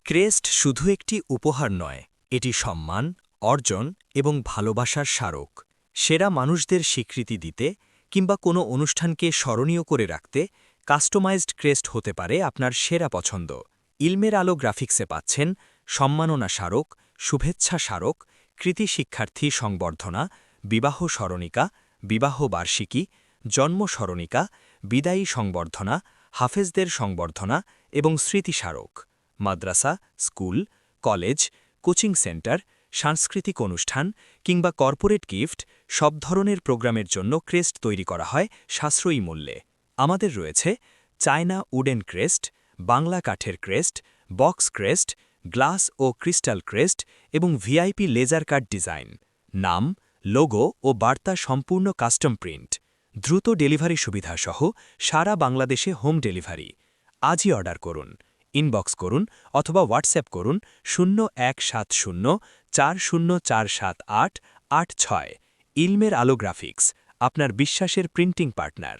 Crest শুধু একটি উপহার নয়, এটি সম্মান, অর্জন এবং ভালোবাসার স্মারক। সেরা মানুষদের স্বীকৃতি দিতে কিংবা কোনো অনুষ্ঠানকে স্মরণীয় করে রাখতে কাস্টমাইজড ক্রেস্ট হতে পারে আপনার সেরা পছন্দ। ইলমের আলো গ্রাফিক্সে পাচ্ছেন সম্মাননা স্মারক, শুভেচ্ছা স্মারক, কৃতি শিক্ষার্থী সংবর্ধনা, বিবাহ স্মরণিকা, বিবাহ বার্ষিকী, জন্ম স্মরণিকা, বিদায়ী সংবর্ধনা, হাফেজদের সংবর্ধনা এবং স্মৃতি স্মারক। মাদ্রাসা, স্কুল, কলেজ, কোচিং সেন্টার, সাংস্কৃতিক অনুষ্ঠান কিংবা কর্পোরেট গিফট সব ধরনের প্রোগ্রামের জন্য ক্রেস্ট তৈরি করা হয় সাশ্রয়ী মূল্যে। আমাদের রয়েছে চায়না উডেন ক্রেস্ট, বাংলা কাঠের ক্রেস্ট, বক্স ক্রেস্ট, গ্লাস ও ক্রিস্টাল ক্রেস্ট এবং ভিআইপি লেজার কাট ডিজাইন। নাম, লোগো ও বার্তা সম্পূর্ণ কাস্টম প্রিন্ট। দ্রুত ডেলিভারি সুবিধা সহ সারা বাংলাদেশে হোম ডেলিভারি। আজই অর্ডার করুন, ইনবক্স করুন অথবা হোয়াটসঅ্যাপ করুন 0170 40478886। ইলমের আলো গ্রাফিক্স, আপনার বিশ্বাসের প্রিন্টিং পার্টনার।